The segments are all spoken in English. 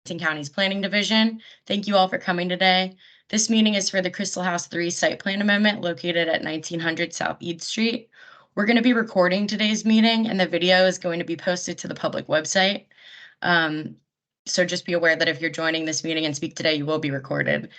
County's Planning Division. Thank you all for coming today. This meeting is for the Crystal House 3 site plan amendment located at 1900 South Eid Street. We're going to be recording today's meeting, and the video is going to be posted to the public website. So just be aware that if you're joining this meeting and speak today, you will be recorded.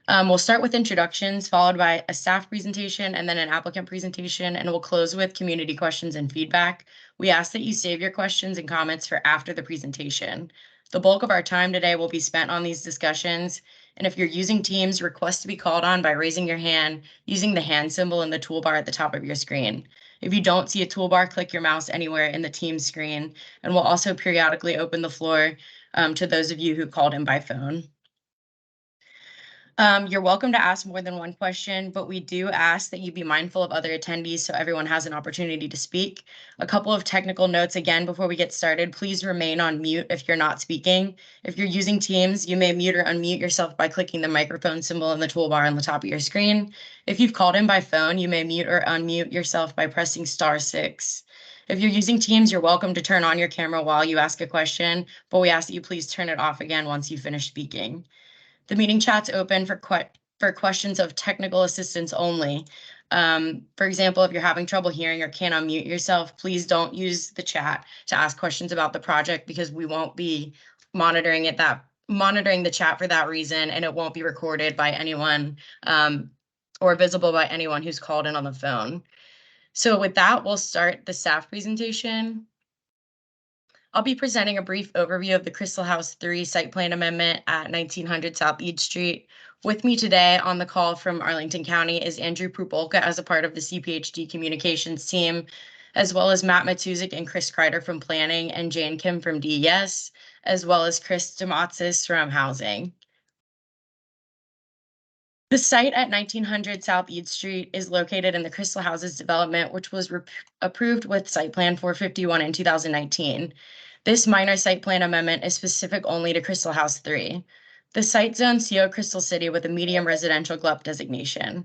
We'll start with introductions, followed by a staff presentation and then an applicant presentation, and we'll close with community questions and feedback. We ask that you save your questions and comments for after the presentation. The bulk of our time today will be spent on these discussions, and if you're using Teams, request to be called on by raising your hand using the hand symbol in the toolbar at the top of your screen. If you don't see a toolbar, click your mouse anywhere in the Teams screen, and we'll also periodically open the floor to those of you who called in by phone. You're welcome to ask more than one question, but we do ask that you be mindful of other attendees so everyone has an opportunity to speak. A couple of technical notes again before we get started. Please remain on mute if you're not speaking. If you're using Teams, you may mute or unmute yourself by clicking the microphone symbol in the toolbar on the top of your screen. If you've called in by phone, you may mute or unmute yourself by pressing *6. If you're using Teams, you're welcome to turn on your camera while you ask a question, but we ask that you please turn it off again once you finish speaking. The meeting chat's open for questions of technical assistance only. For example, if you're having trouble hearing or can't unmute yourself, please don't use the chat to ask questions about the project because we won't be monitoring the chat for that reason, and it won't be recorded by anyone or visible by anyone who's called in on the phone. So with that, we'll start the staff presentation. I'll be presenting a brief overview of the Crystal House 3 site plan amendment at 1900 South Eid Street. With me today on the call from Arlington County is Andrew Prupolka as a part of the CPHD communications team, as well as Matt Matuzik and Chris Kreider from Planning and Jane Kim from DES, as well as Chris Dematsis from Housing. The site at 1900 South Eid Street is located in the Crystal Houses development, which was approved with Site Plan 451 in 2019. This minor site plan amendment is specific only to Crystal House 3. The site zones CO Crystal City with a medium residential GLUP designation.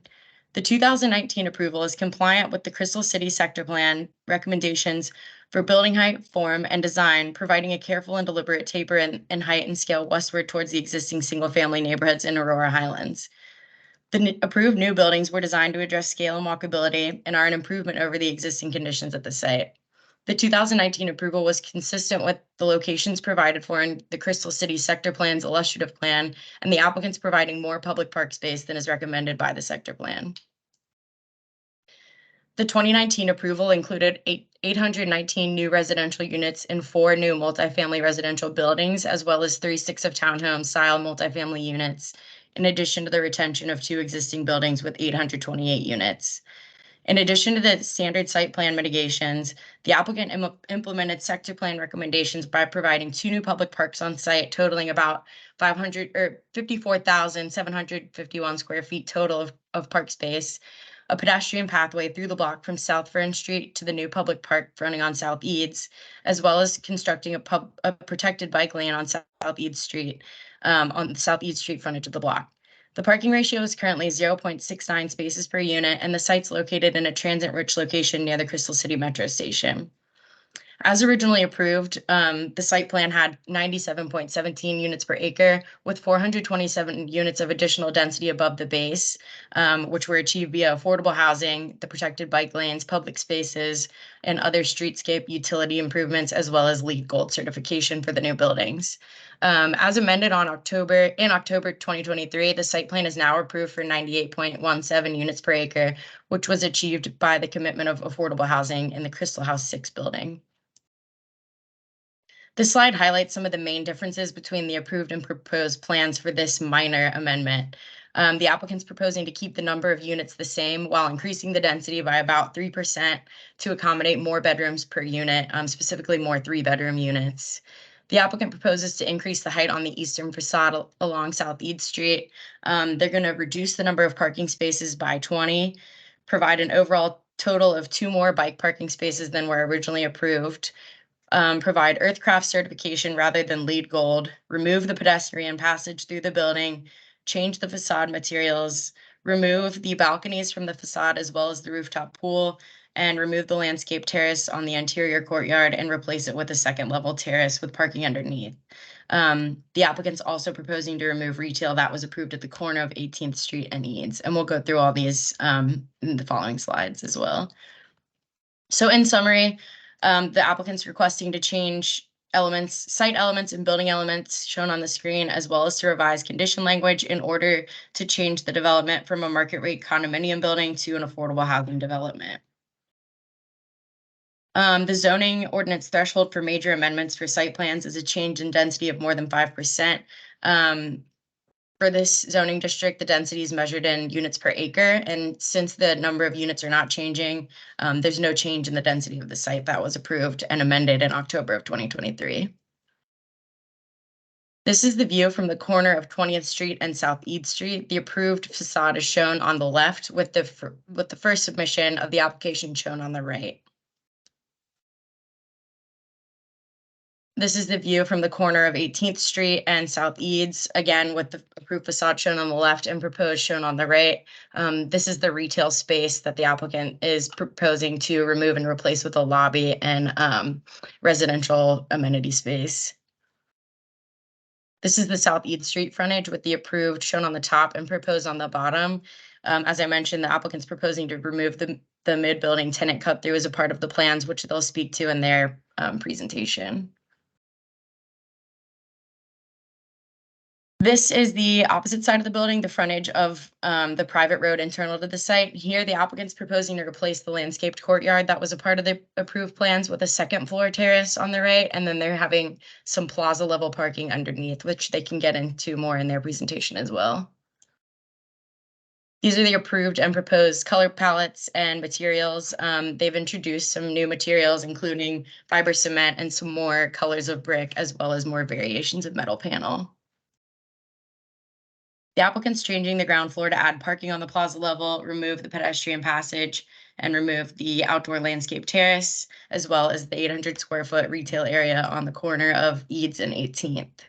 The 2019 approval is compliant with the Crystal City Sector Plan recommendations for building height, form, and design, providing a careful and deliberate taper in height and scale westward towards the existing single-family neighborhoods in Aurora Highlands. The approved new buildings were designed to address scale and walkability and are an improvement over the existing conditions at the site. The 2019 approval was consistent with the locations provided for in the Crystal City Sector Plan's illustrative plan, and the applicants providing more public park space than is recommended by the sector plan. The 2019 approval included 819 new residential units in 4 new multifamily residential buildings, as well as 36 of townhome-style multifamily units, in addition to the retention of 2 existing buildings with 828 units. In addition to the standard site plan mitigations, the applicant implemented sector plan recommendations by providing 2 new public parks on site, totaling about 54,751 square feet total of park space, a pedestrian pathway through the block from South Fern Street to the new public park running on South Eads, as well as constructing a protected bike lane on South Eid Street, on the South Eid Street frontage of the block. The parking ratio is currently 0.69 spaces per unit, and the site's located in a transit-rich location near the Crystal City Metro Station. As originally approved, the site plan had 97.17 units per acre, with 427 units of additional density above the base, which were achieved via affordable housing, the protected bike lanes, public spaces, and other streetscape utility improvements, as well as LEED Gold certification for the new buildings. As amended in October 2023, the site plan is now approved for 98.17 units per acre, which was achieved by the commitment of affordable housing in the Crystal House 6 building. This slide highlights some of the main differences between the approved and proposed plans for this minor amendment. The applicant's proposing to keep the number of units the same while increasing the density by about 3% to accommodate more bedrooms per unit, specifically more 3-bedroom units. The applicant proposes to increase the height on the eastern facade along South Eid Street. They're going to reduce the number of parking spaces by 20, provide an overall total of 2 more bike parking spaces than were originally approved, provide Earthcraft certification rather than LEED Gold, remove the pedestrian passage through the building, change the facade materials, remove the balconies from the facade as well as the rooftop pool, and remove the landscape terrace on the interior courtyard and replace it with a second level terrace with parking underneath. The applicant's also proposing to remove retail that was approved at the corner of 18th Street and Eads, and we'll go through all these in the following slides as well. So in summary, the applicant's requesting to change site elements and building elements shown on the screen, as well as to revise condition language in order to change the development from a market rate condominium building to an affordable housing development. The zoning ordinance threshold for major amendments for site plans is a change in density of more than 5%. For this zoning district, the density is measured in units per acre, and since the number of units are not changing, there's no change in the density of the site that was approved and amended in October of 2023. This is the view from the corner of 20th Street and South East Street. The approved facade is shown on the left with the first submission of the application shown on the right. This is the view from the corner of 18th Street and South Eads, again with the approved facade shown on the left and proposed shown on the right. This is the retail space that the applicant is proposing to remove and replace with a lobby and residential amenity space. This is the South Eads Street frontage with the approved shown on the top and proposed on the bottom. As I mentioned, the applicant's proposing to remove the mid-building tenant cut through as a part of the plans, which they'll speak to in their presentation. This is the opposite side of the building, the frontage of the private road internal to the site. Here, the applicant's proposing to replace the landscaped courtyard that was a part of the approved plans with a second floor terrace on the right, and then they're having some plaza level parking underneath, which they can get into more in their presentation as well. These are the approved and proposed color palettes and materials. They've introduced some new materials, including fiber cement and some more colors of brick, as well as more variations of metal panel. The applicant's changing the ground floor to add parking on the plaza level, remove the pedestrian passage, and remove the outdoor landscape terrace, as well as the 800 square foot retail area on the corner of Eads and 18th.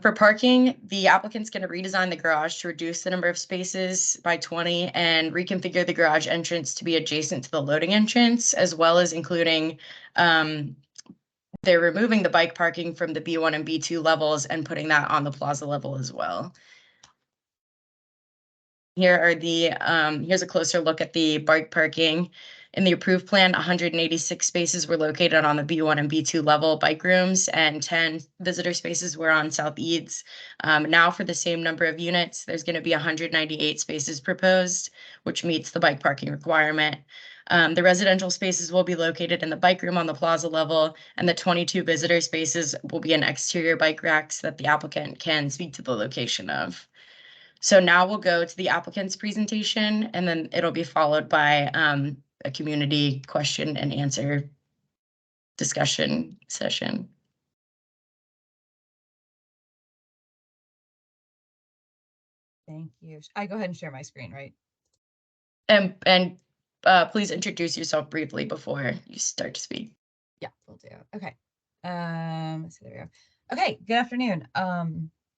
For parking, the applicant's going to redesign the garage to reduce the number of spaces by 20 and reconfigure the garage entrance to be adjacent to the loading entrance, as well as including they're removing the bike parking from the B1 and B2 levels and putting that on the plaza level as well. Here are here's a closer look at the bike parking. In the approved plan, 186 spaces were located on the B1 and B2 level bike rooms, and 10 visitor spaces were on South Eads. Now for the same number of units, there's going to be 198 spaces proposed, which meets the bike parking requirement. The residential spaces will be located in the bike room on the plaza level, and the 22 visitor spaces will be in exterior bike racks that the applicant can speak to the location of. So now we'll go to the applicant's presentation, and then it'll be followed by a community question and answer discussion session. Thank you. I go ahead and share my screen, right? And please introduce yourself briefly before you start to speak. Yeah, we'll do. Okay. So there we go. Okay, good afternoon.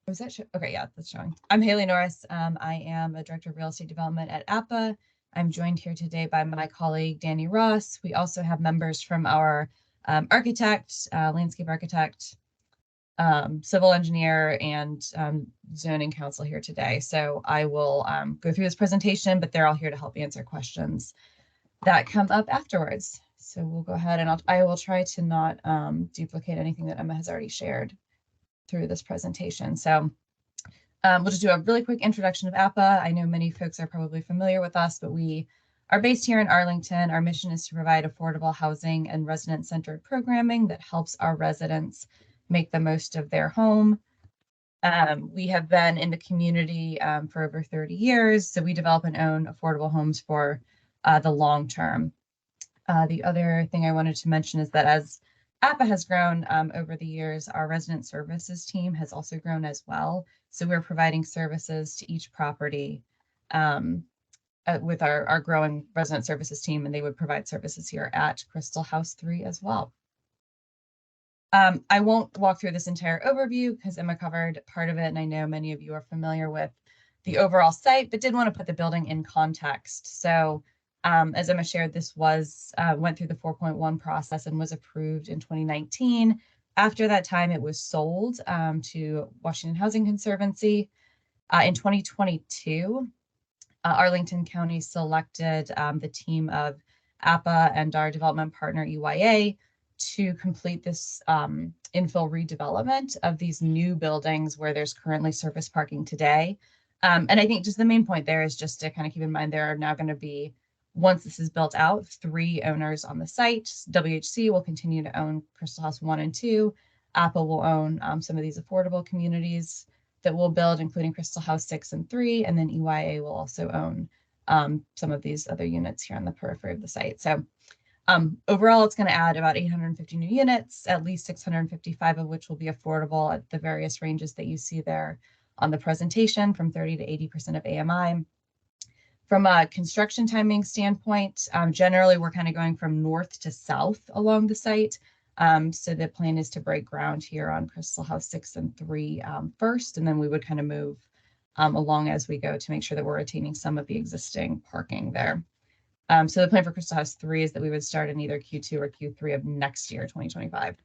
Was that okay? Yeah, that's showing. I'm Haley Norris. I am a director of real estate development at APA. I'm joined here today by my colleague Danny Ross. We also have members from our architect, landscape architect, civil engineer, and zoning council here today. So I will go through this presentation, but they're all here to help answer questions that come up afterwards. So we'll go ahead and I will try to not duplicate anything that Emma has already shared through this presentation. So we'll just do a really quick introduction of APA. I know many folks are probably familiar with us, but we are based here in Arlington. Our mission is to provide affordable housing and resident-centered programming that helps our residents make the most of their home. We have been in the community for over 30 years, so we develop and own affordable homes for the long term. The other thing I wanted to mention is that as APA has grown over the years, our resident services team has also grown as well. So we're providing services to each property with our growing resident services team, and they would provide services here at Crystal House 3 as well. I won't walk through this entire overview because Emma covered part of it, and I know many of you are familiar with the overall site, but did want to put the building in context. So As Emma shared, this went through the 4.1 process and was approved in 2019. After that time, it was sold to Washington Housing Conservancy. In 2022, Arlington County selected the team of APA and our development partner EYA to complete this infill redevelopment of these new buildings where there's currently surface parking today. And I think just the main point there is just to kind of keep in mind there are now going to be, once this is built out, 3 owners on the site. WHC will continue to own Crystal House 1 and 2. APA will own some of these affordable communities that we'll build, including Crystal House 6 and 3, and then EYA will also own some of these other units here on the periphery of the site. So overall, it's going to add about 850 new units, at least 655 of which will be affordable at the various ranges that you see there on the presentation, from 30 to 80% of AMI. From a construction timing standpoint, generally we're kind of going from north to south along the site. So the plan is to break ground here on Crystal House 6 and 3 first, and then we would kind of move along as we go to make sure that we're retaining some of the existing parking there. So the plan for Crystal House 3 is that we would start in either Q2 or Q3 of next year, 2025.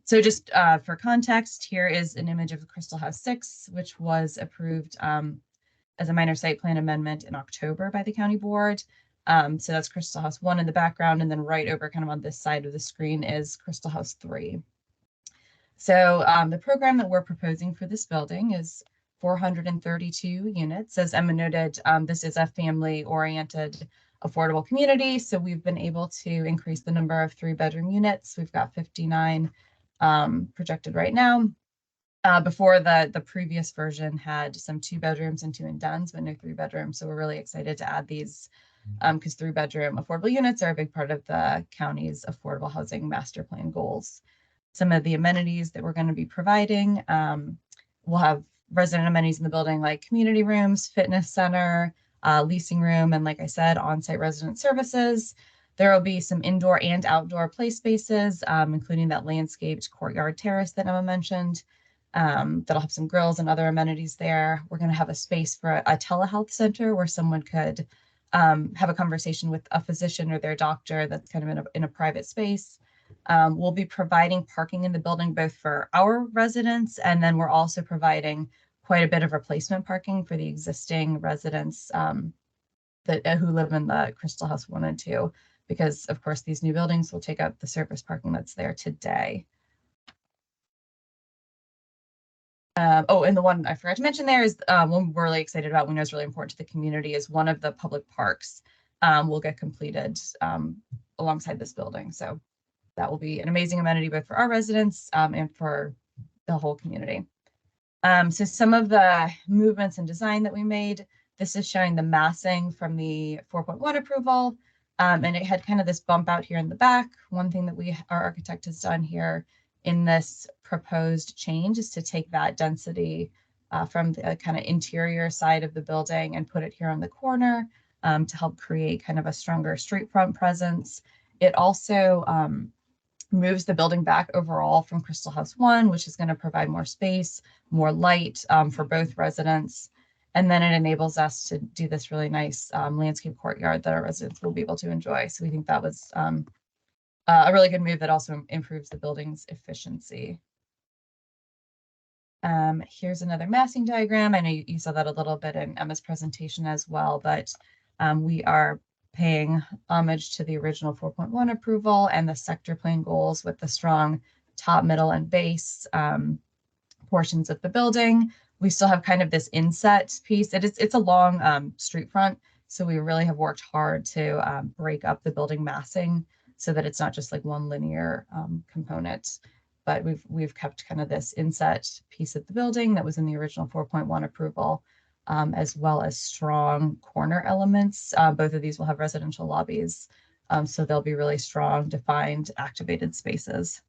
So just for context, here is an image of Crystal House 6, which was approved as a minor site plan amendment in October by the county board. So that's Crystal House 1 in the background, and then right over kind of on this side of the screen is Crystal House 3. So the program that we're proposing for this building is 432 units. As Emma noted, this is a family-oriented affordable community, so we've been able to increase the number of 3-bedroom units. We've got 59 projected right now. Before the previous version had some 2 bedrooms and 2 in-duns, but no 3 bedrooms. So we're really excited to add these because 3-bedroom affordable units are a big part of the county's affordable housing master plan goals. Some of the amenities that we're going to be providing, we'll have resident amenities in the building like community rooms, fitness center, leasing room, and like I said, on-site resident services. There will be some indoor and outdoor play spaces, including that landscaped courtyard terrace that Emma mentioned. That'll have some grills and other amenities there. We're going to have a space for a telehealth center where someone could have a conversation with a physician or their doctor that's kind of in a private space. We'll be providing parking in the building both for our residents, and then we're also providing quite a bit of replacement parking for the existing residents who live in the Crystal House 1 and 2, because of course these new buildings will take up the surface parking that's there today. And the one I forgot to mention there is one we're really excited about, we know is really important to the community, is one of the public parks will get completed alongside this building. So that will be an amazing amenity both for our residents and for the whole community. So some of the movements and design that we made, this is showing the massing from the 4.1 approval. And it had kind of this bump out here in the back. One thing that our architect has done here in this proposed change is to take that density from the kind of interior side of the building and put it here on the corner to help create kind of a stronger street front presence. It also moves the building back overall from Crystal House 1, which is going to provide more space, more light for both residents. And then it enables us to do this really nice landscape courtyard that our residents will be able to enjoy. So we think that was a really good move that also improves the building's efficiency. Here's another massing diagram. I know you saw that a little bit in Emma's presentation as well, but we are paying homage to the original 4.1 approval and the sector plan goals with the strong top, middle, and base portions of the building. We still have kind of this inset piece. It's a long street front, so we really have worked hard to break up the building massing so that it's not just like one linear component. But we've kept kind of this inset piece of the building that was in the original 4.1 approval, as well as strong corner elements. Both of these will have residential lobbies, so they'll be really strong, defined, activated spaces.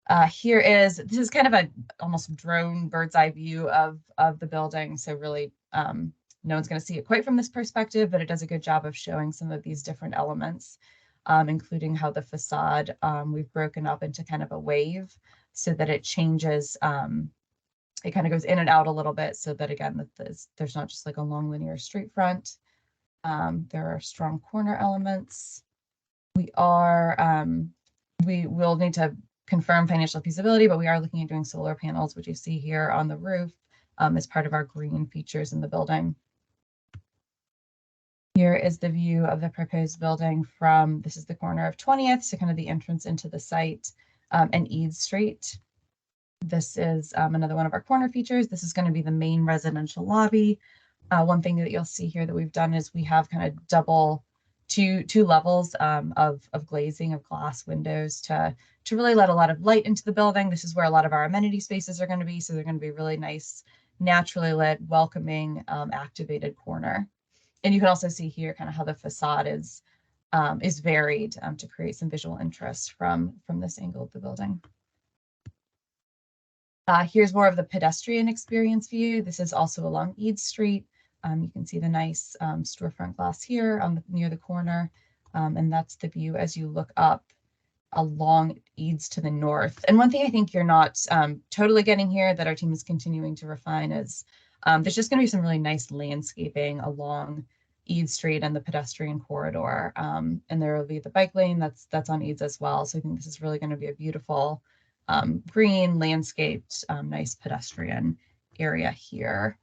This is kind of a almost drone bird's eye view of the building. So really, no one's going to see it quite from this perspective, but it does a good job of showing some of these different elements, including how the facade we've broken up into kind of a wave so that it changes. It kind of goes in and out a little bit so that, again, there's not just like a long linear street front. There are strong corner elements. We will need to confirm financial feasibility, but we are looking at doing solar panels, which you see here on the roof, as part of our green features in the building. Here is the view of the proposed building from, this is the corner of 20th, so kind of the entrance into the site, and Eads Street. This is another one of our corner features. This is going to be the main residential lobby. One thing that you'll see here that we've done is we have kind of two levels of glazing of glass windows to really let a lot of light into the building. This is where a lot of our amenity spaces are going to be. So they're going to be really nice, naturally lit, welcoming, activated corner. And you can also see here kind of how the facade is varied to create some visual interest from this angle of the building. Here's more of the pedestrian experience view. This is also along Eads Street. You can see the nice storefront glass here near the corner. And that's the view as you look up along Eads to the north. And one thing I think you're not totally getting here that our team is continuing to refine is there's just going to be some really nice landscaping along Eads Street and the pedestrian corridor. And there will be the bike lane that's on Eads as well. So I think this is really going to be a beautiful green, landscaped, nice pedestrian area here.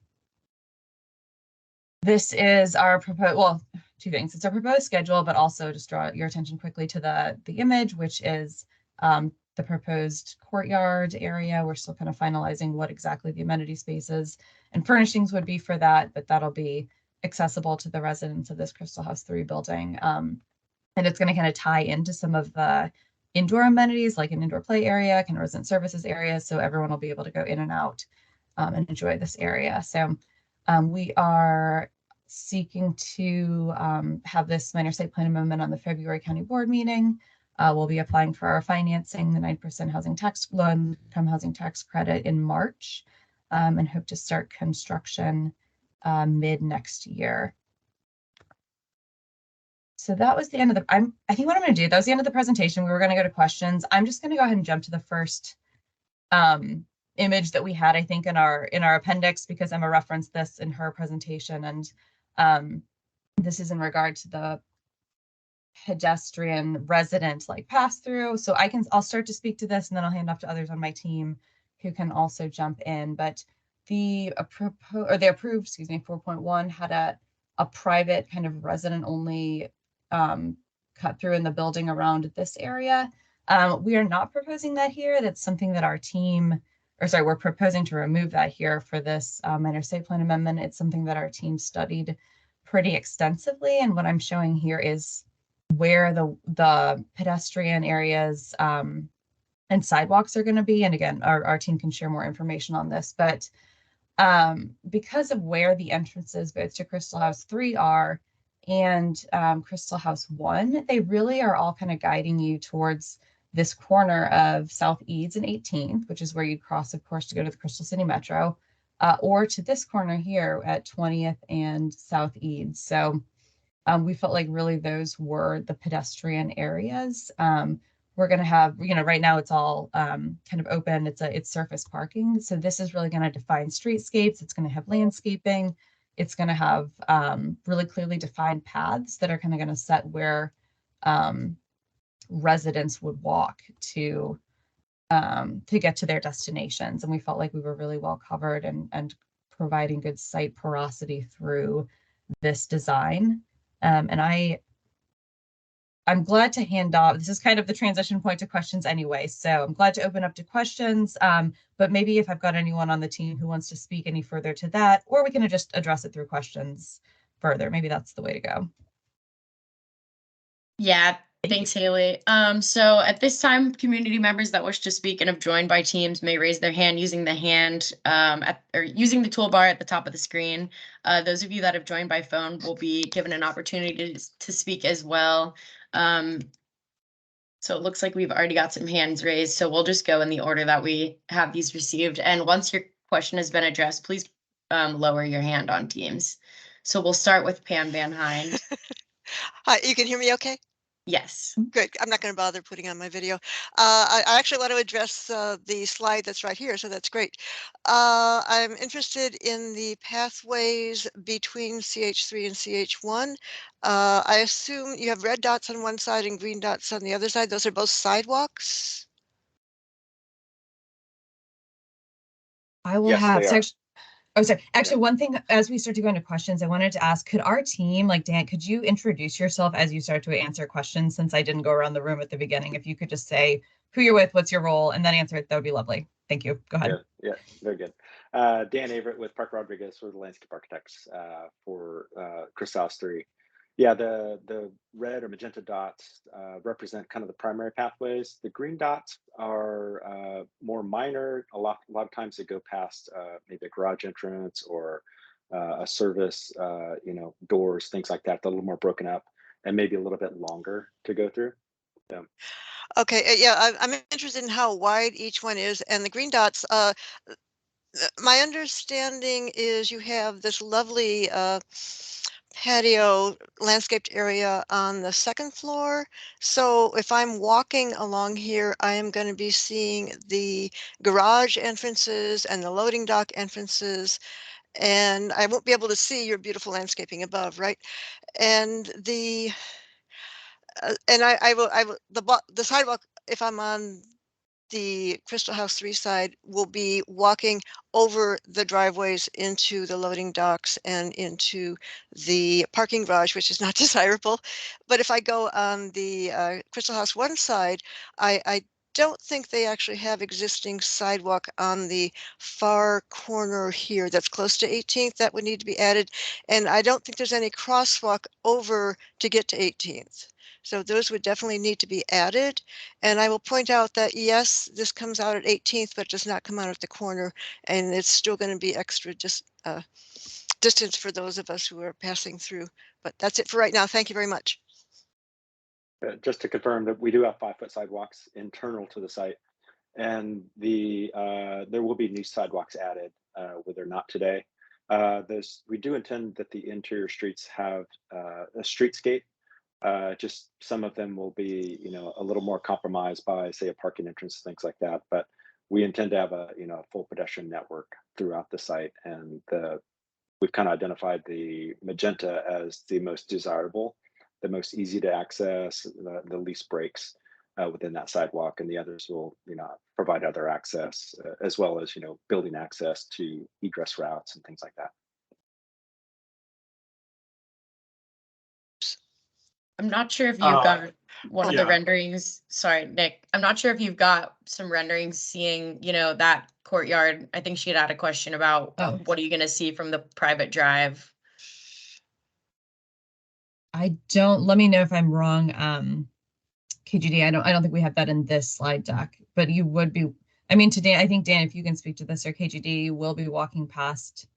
This is our proposed, well, two things. It's our proposed schedule, but also just draw your attention quickly to the image, which is the proposed courtyard area. We're still kind of finalizing what exactly the amenity spaces and furnishings would be for that, but that'll be accessible to the residents of this Crystal House 3 building. And it's going to kind of tie into some of the indoor amenities, like an indoor play area, kind of resident services area. So everyone will be able to go in and out and enjoy this area. So we are seeking to have this minor site plan amendment on the February County Board meeting. We'll be applying for our financing, the 9% housing tax, low-income housing tax credit in March, and hope to start construction mid next year. So that was the end of the, I think what I'm going to do, that was the end of the presentation. We were going to go to questions. I'm just going to go ahead and jump to the first image that we had, I think, in our appendix, because Emma referenced this in her presentation. And this is in regard to the pedestrian resident like pass through. So I'll start to speak to this, and then I'll hand off to others on my team who can also jump in. But the approved 4.1 had a private kind of resident only cut through in the building around this area. We are not proposing that here. That's something that our team, we're proposing to remove that here for this minor site plan amendment. It's something that our team studied pretty extensively. And what I'm showing here is where the pedestrian areas and sidewalks are going to be. And again, our team can share more information on this, but because of where the entrances both to Crystal House 3 are and Crystal House 1, they really are all kind of guiding you towards this corner of South Eads and 18th, which is where you cross, of course, to go to the Crystal City Metro, or to this corner here at 20th and South Eads. So we felt like really those were the pedestrian areas. We're going to have, right now it's all kind of open. It's surface parking. So this is really going to define streetscapes. It's going to have landscaping. It's going to have really clearly defined paths that are kind of going to set where residents would walk to get to their destinations. And we felt like we were really well covered and providing good site porosity through this design. And I'm glad to hand off. This is kind of the transition point to questions anyway. So I'm glad to open up to questions. But maybe if I've got anyone on the team who wants to speak any further to that, or we can just address it through questions further. Maybe that's the way to go. Yeah, thanks, Haley. So at this time, community members that wish to speak and have joined by teams may raise their hand using the using the toolbar at the top of the screen. Those of you that have joined by phone will be given an opportunity to speak as well. So it looks like we've already got some hands raised, so we'll just go in the order that we have these received. And once your question has been addressed, please lower your hand on Teams. So we'll start with Pam Van Hind. Hi, you can hear me okay? Yes. Good. I'm not going to bother putting on my video. I actually want to address the slide that's right here, so that's great. I'm interested in the pathways between CH3 and CH1. I assume you have red dots on one side and green dots on the other side. Those are both sidewalks. I will Yes, have they so are. oh, sorry. Actually, one thing as we start to go into questions, I wanted to ask, could our team, like Dan, could you introduce yourself as you start to answer questions, since I didn't go around the room at the beginning? If you could just say who you're with, what's your role, and then answer it, that would be lovely. Thank you. Go ahead. Yeah, very good. Dan Averett with Park Rodriguez, we're the landscape architects for Chris House 3. Yeah, the red or magenta dots represent kind of the primary pathways. The green dots are more minor. A lot of times they go past maybe a garage entrance or a service, doors, things like that. They're a little more broken up and maybe a little bit longer to go through. So, Okay, yeah, I'm interested in how wide each one is, and the green dots. My understanding is you have this lovely patio landscaped area on the second floor. So if I'm walking along here, I am going to be seeing the garage entrances and the loading dock entrances, and I won't be able to see your beautiful landscaping above, right? And the sidewalk, if I'm on the Crystal House 3 side, will be walking over the driveways into the loading docks and into the parking garage, which is not desirable. But if I go on the Crystal House 1 side, I don't think they actually have existing sidewalk on the far corner here that's close to 18th. That would need to be added. And I don't think there's any crosswalk over to get to 18th. So those would definitely need to be added. And I will point out that yes, this comes out at 18th, but does not come out at the corner, and it's still going to be extra distance for those of us who are passing through. But that's it for right now. Thank you very much. just to confirm that we do have 5-foot sidewalks internal to the site, and there will be new sidewalks added where they're not today. We do intend that the interior streets have a streetscape. Just some of them will be, a little more compromised by, say, a parking entrance, things like that. But we intend to have a full pedestrian network throughout the site, and we've kind of identified the magenta as the most desirable, the most easy to access, the least breaks within that sidewalk, and the others will, provide other access as well as, building access to egress routes and things like that. I'm not sure if you've got one of the yeah. renderings. Sorry, Nick. I'm not sure if you've got some renderings seeing, that courtyard. I think she had a question about what are you going to see from the private drive? I don't, let me know if I'm wrong. KGD, I don't think we have that in this slide deck, but you would be, I mean, today, I think Dan, if you can speak to this, or KGD, you will be walking past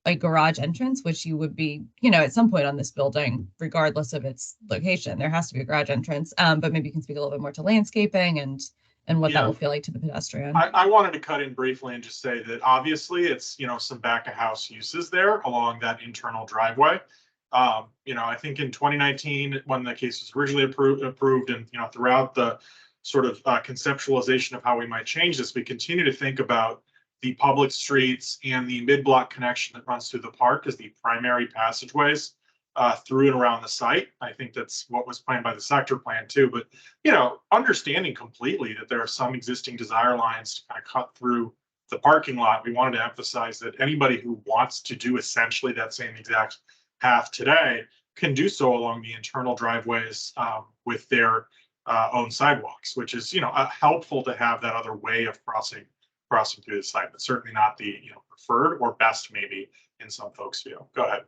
a garage entrance, which you would be, at some point on this building, regardless of its location, there has to be a garage entrance. But maybe you can speak a little bit more to landscaping and what that will feel like to the pedestrian. I wanted to cut in briefly and just say that obviously it's, some back of house uses there along that internal driveway. I think in 2019, when the case was originally approved and, throughout the sort of conceptualization of how we might change this, we continue to think about the public streets and the mid-block connection that runs through the park as the primary passageways through and around the site. I think that's what was planned by the sector plan too, but, understanding completely that there are some existing desire lines to kind of cut through the parking lot, we wanted to emphasize that anybody who wants to do essentially that same exact path today can do so along the internal driveways with their own sidewalks, which is, helpful to have that other way of crossing through the site, but certainly not the preferred or best maybe in some folks' view. Go ahead.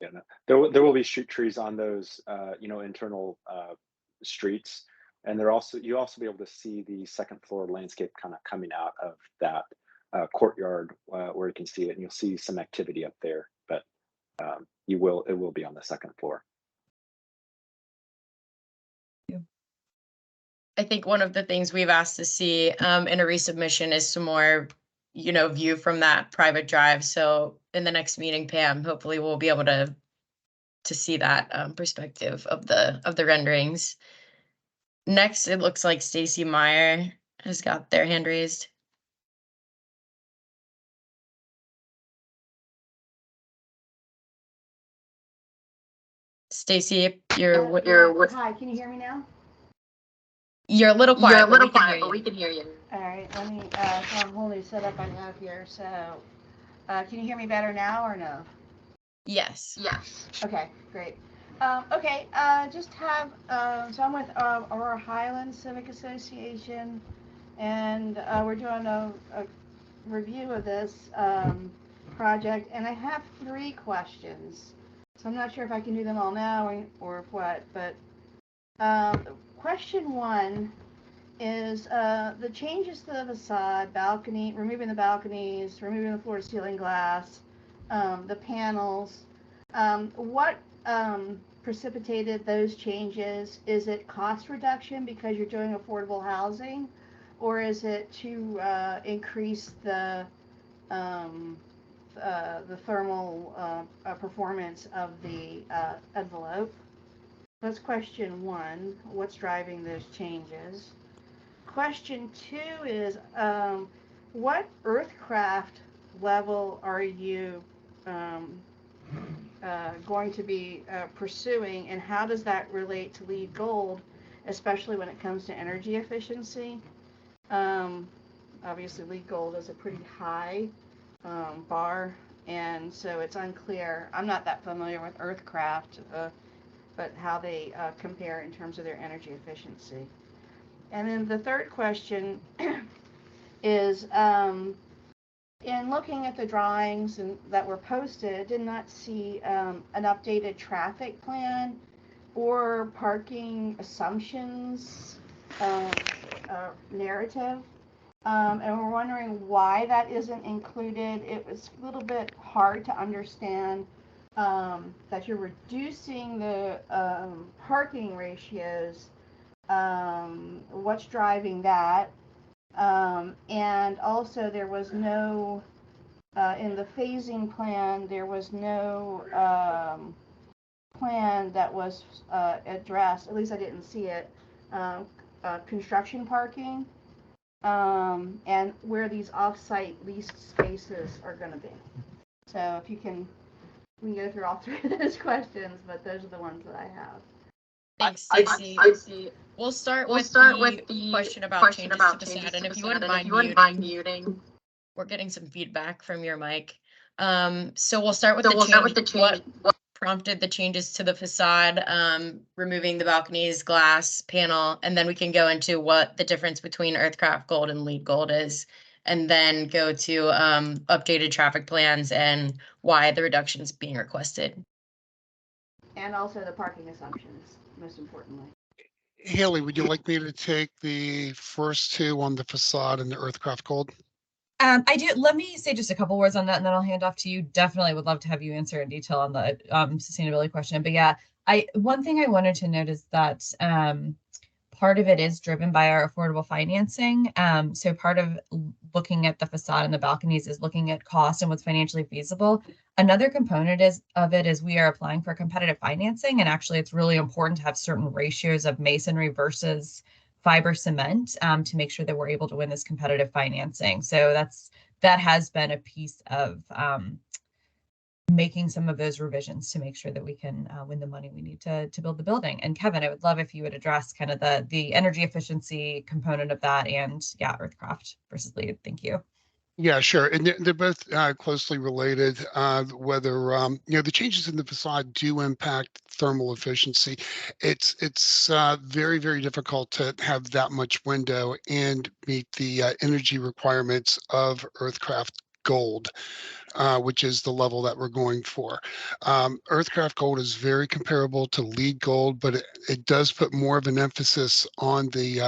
Yeah, no. There will be shoot trees on those internal streets, and you also be able to see the second floor landscape kind of coming out of that courtyard where you can see it, and you'll see some activity up there, but it will be on the second floor. I think one of the things we've asked to see in a resubmission is some more, view from that private drive. So in the next meeting, Pam, hopefully we'll be able to see that perspective of the renderings. Next, it looks like Stacy Meyer has got their hand raised. Stacy, Hi, can you hear me now? you're a little quiet, but we can hear you. All right, let me, so I'm holding setup I have here, so, can you hear me better now or no? Yes. Okay, great. Okay, just have, so I'm with, Aurora Highlands Civic Association, and, we're doing a review of this, project, and I have 3 questions. So I'm not sure if I can do them all now or what, but, question 1 is the changes to the facade, balcony, removing the balconies, removing the floor to ceiling glass, the panels. What precipitated those changes? Is it cost reduction because you're doing affordable housing, or is it to increase the thermal performance of the envelope? That's question 1. What's driving those changes? Question 2 is, what earthcraft level are you going to be pursuing, and how does that relate to LEED Gold, especially when it comes to energy efficiency? Obviously, LEED Gold is a pretty high bar, and so it's unclear. I'm not that familiar with earthcraft, but how they compare in terms of their energy efficiency. And then the third question is, in looking at the drawings that were posted, did not see an updated traffic plan or parking assumptions narrative. And we're wondering why that isn't included. It was a little bit hard to understand that you're reducing the parking ratios. What's driving that? And also there was no, in the phasing plan, there was no plan that was addressed, at least I didn't see it, construction parking, and where these off-site leased spaces are going to be. So if you can, we can go through all 3 of those questions, but those are the ones that I have. Thanks, Stacy. We'll start with the question about changes to the facade, and if you wouldn't mind muting, we're getting some feedback from your mic. So we'll start with the change. What prompted the changes to the facade, removing the balconies, glass, panel, and then we can go into what the difference between Earthcraft Gold and LEED Gold is, and then go to updated traffic plans and why the reduction is being requested. And also the parking assumptions, most importantly. Haley, would you like me to take the first 2 on the facade and the Earthcraft Gold? I do. Let me say just a couple words on that, and then I'll hand off to you. Definitely would love to have you answer in detail on the sustainability question. But yeah, one thing I wanted to note is that part of it is driven by our affordable financing. So part of looking at the facade and the balconies is looking at cost and what's financially feasible. Another component of it is we are applying for competitive financing, and actually it's really important to have certain ratios of masonry versus fiber cement to make sure that we're able to win this competitive financing. So that has been a piece of making some of those revisions to make sure that we can win the money we need to build the building. And Kevin, I would love if you would address kind of the energy efficiency component of that, and yeah, Earthcraft versus LEED. Thank you. Yeah, sure. And they're both closely related. Whether the changes in the facade do impact thermal efficiency, it's very, very difficult to have that much window and meet the energy requirements of Earthcraft Gold, which is the level that we're going for. Earthcraft Gold is very comparable to LEED Gold, but it does put more of an emphasis on the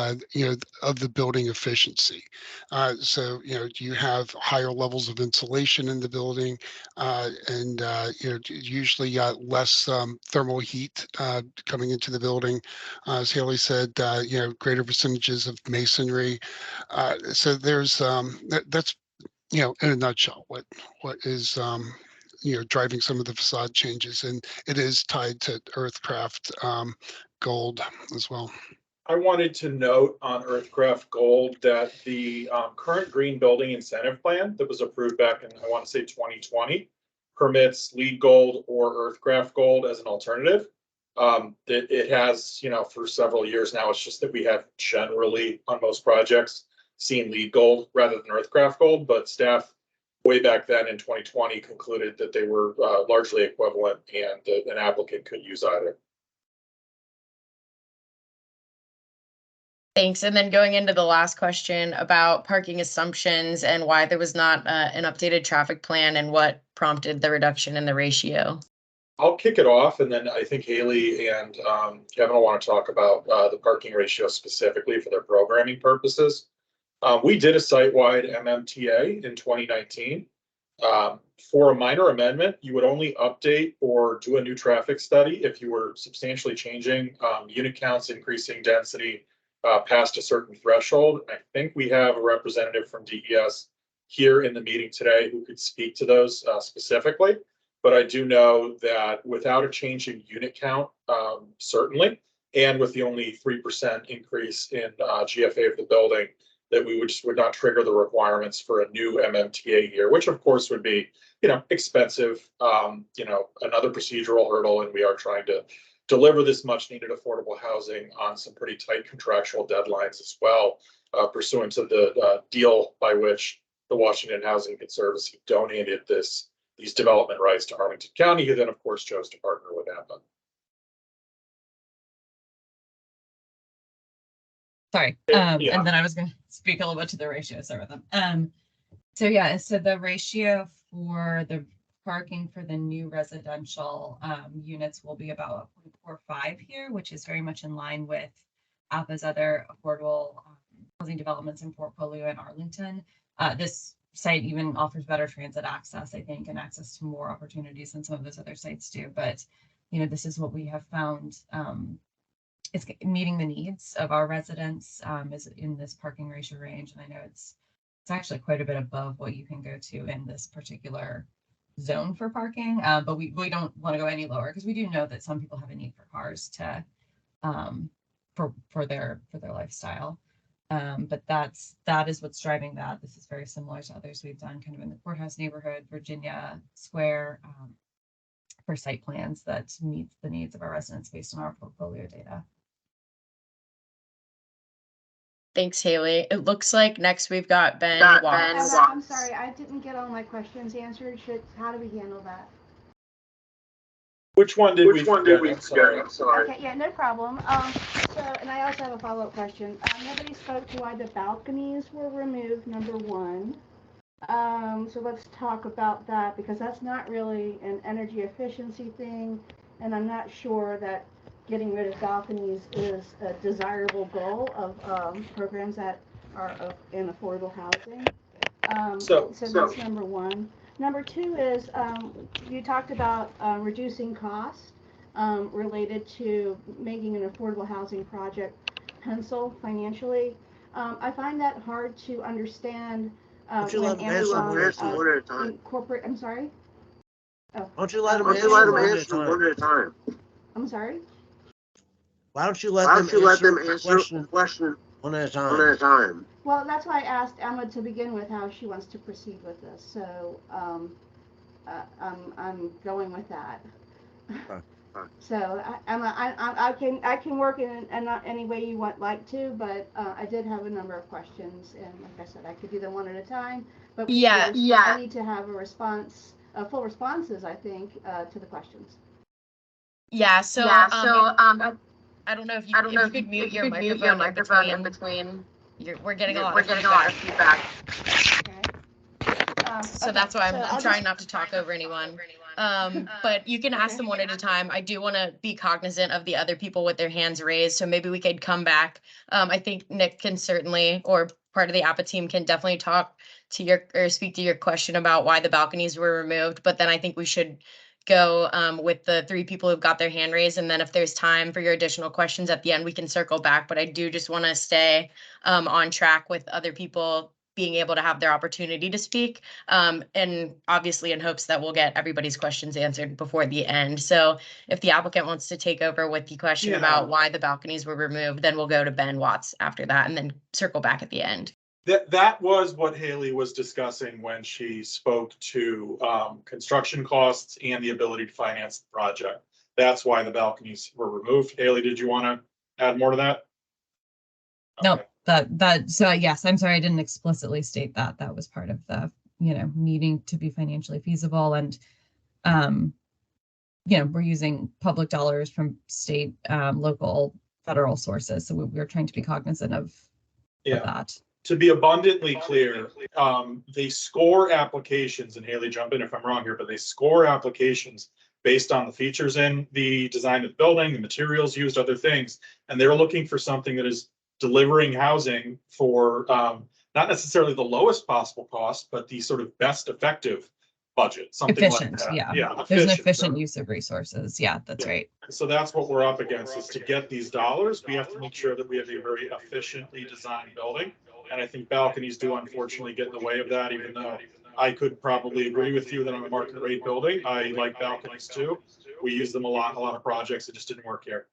of the building efficiency. So you have higher levels of insulation in the building, and usually less thermal heat coming into the building. As Haley said, greater percentages of masonry. So there's that's in a nutshell what is driving some of the facade changes, and it is tied to Earthcraft Gold as well. I wanted to note on Earthcraft Gold that the current green building incentive plan that was approved back in, I want to say 2020, permits LEED Gold or Earthcraft Gold as an alternative. That it has, for several years now, it's just that we have generally on most projects seen LEED Gold rather than Earthcraft Gold, but staff way back then in 2020 concluded that they were largely equivalent and that an applicant could use either. Thanks. And then going into the last question about parking assumptions and why there was not an updated traffic plan and what prompted the reduction in the ratio. I'll kick it off, and then I think Haley and Kevin will want to talk about the parking ratio specifically for their programming purposes. We did a site-wide MMTA in 2019. For a minor amendment, you would only update or do a new traffic study if you were substantially changing unit counts, increasing density past a certain threshold. I think we have a representative from DES here in the meeting today who could speak to those specifically. But I do know that without a change in unit count, certainly, and with the only 3% increase in GFA of the building, that we would not trigger the requirements for a new MMTA year, which of course would be, expensive, another procedural hurdle, and we are trying to deliver this much needed affordable housing on some pretty tight contractual deadlines as well, pursuant to the deal by which the Washington Housing Conservancy donated these development rights to Arlington County, who then of course chose to partner with APA. Sorry. And then I was going to speak a little bit to the ratio. Sorry about that. So the ratio for the parking for the new residential units will be about 0.45 here, which is very much in line with APA's other affordable housing developments in portfolio in Arlington. This site even offers better transit access, I think, and access to more opportunities than some of those other sites do. But, this is what we have found is meeting the needs of our residents is in this parking ratio range. And I know it's actually quite a bit above what you can go to in this particular zone for parking, but we don't want to go any lower because we do know that some people have a need for cars to for their lifestyle. But that is what's driving that. This is very similar to others we've done kind of in the courthouse neighborhood, Virginia Square, for site plans that meet the needs of our residents based on our portfolio data. Thanks, Haley. It looks like next we've got Ben Watts. I'm sorry, I didn't get all my questions answered. How do we handle that? Which one did we forget? I'm sorry. Okay, yeah, no problem. And I also have a follow-up question. Nobody spoke to why the balconies were removed, number one. So let's talk about that because that's not really an energy efficiency thing, and I'm not sure that getting rid of balconies is a desirable goal of programs that are in affordable housing. So that's number one. Number two is you talked about reducing cost related to making an affordable housing project pencil financially. I find that hard to understand. When Amazon incorporate, I'm sorry? Oh. Why don't you let them answer one at a time? I'm sorry? Why don't you let them answer the question one at a time? Well, that's why I asked Emma to begin with how she wants to proceed with this. So I'm going with that. So Emma, I can work in not any way you like to, but I did have a number of questions, and like I said, I could do them one at a time. But I need to have a response, full responses, I think, to the questions. Yeah. So I don't know if you could mute your microphone in between. We're getting a lot of feedback. Okay. So that's why I'm trying not to talk over anyone. But you can ask them one at a time. I do want to be cognizant of the other people with their hands raised. So maybe we could come back. I think Nick can certainly, or part of the APA team can definitely talk to speak to your question about why the balconies were removed. But then I think we should go with the three people who've got their hand raised. And then if there's time for your additional questions at the end, we can circle back. But I do just want to stay on track with other people being able to have their opportunity to speak. And obviously in hopes that we'll get everybody's questions answered before the end. So if the applicant wants to take over with the question about why the balconies were removed, then we'll go to Ben Watts after that and then circle back at the end. That was what Haley was discussing when she spoke to construction costs and the ability to finance the project. That's why the balconies were removed. Haley, did you want to add more to that? No, so yes, I'm sorry, I didn't explicitly state that. That was part of the, needing to be financially feasible, and we're using public dollars from state, local, federal sources. So we're trying to be cognizant of that. To be abundantly clear, they score applications, and Haley, jump in if I'm wrong here, but they score applications based on the features in the design of the building, the materials used, other things, and they're looking for something that is delivering housing for not necessarily the lowest possible cost, but the sort of best effective budget, something efficient, like that. Yeah, there's an efficient use of resources. Yeah, that's right. So that's what we're up against, is to get these dollars, we have to make sure that we have a very efficiently designed building. And I think balconies do unfortunately get in the way of that, even though I could probably agree with you that on a market rate building, I like balconies too. We use them a lot of projects. It just didn't work here.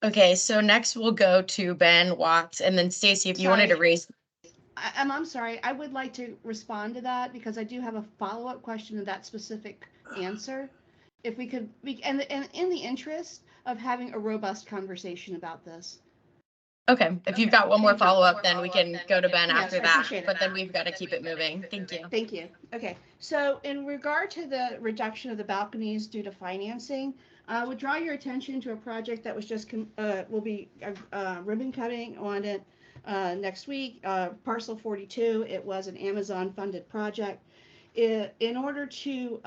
Okay, so next we'll go to Ben Watts, and then Stacy, if you wanted to raise. I'm sorry, I would like to respond to that because I do have a follow-up question to that specific answer. If we could, and in the interest of having a robust conversation about this. Okay, if you've got one more follow-up, then we can go to Ben after that, but then that. we've got to keep it moving. Thank you. Thank you. Okay, so in regard to the reduction of the balconies due to financing, I would draw your attention to a project that was just, will be ribbon cutting on it next week, parcel 42. It was an Amazon funded project. In order to,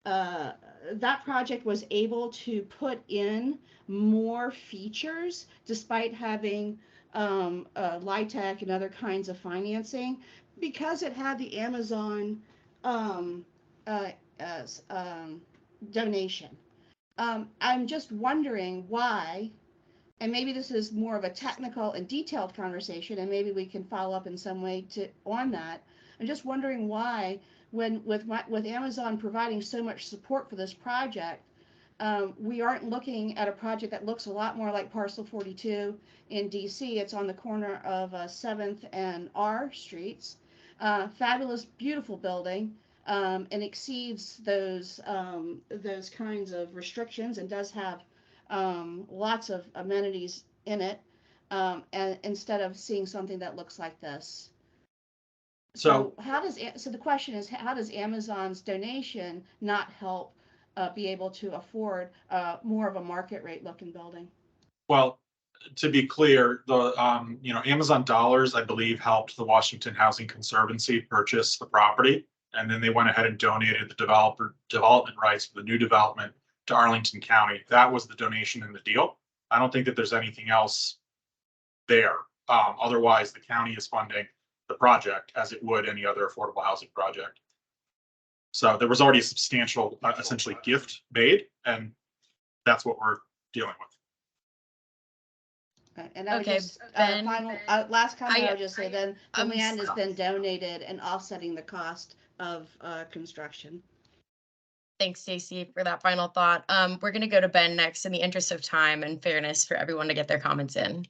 that project was able to put in more features despite having LIHTC and other kinds of financing, because it had the Amazon donation. I'm just wondering why, and maybe this is more of a technical and detailed conversation, and maybe we can follow up in some way on that. I'm just wondering why, when with Amazon providing so much support for this project, we aren't looking at a project that looks a lot more like Parcel 42 in DC. It's on the corner of 7th and R Streets. Fabulous, beautiful building, and exceeds those kinds of restrictions, and does have lots of amenities in it. And instead of seeing something that looks like this. So the question is, how does Amazon's donation not help be able to afford more of a market rate looking building? Well, to be clear, the Amazon dollars, I believe, helped the Washington Housing Conservancy purchase the property, and then they went ahead and donated the development rights for the new development to Arlington County. That was the donation in the deal. I don't think that there's anything else there. Otherwise, the county is funding the project as it would any other affordable housing project. So there was already a substantial, essentially, gift made, and that's what we're dealing with. And I would just, last comment, I would just say then the land has been donated and offsetting the cost of construction. Thanks, Stacy, for that final thought. We're going to go to Ben next in the interest of time and fairness for everyone to get their comments in.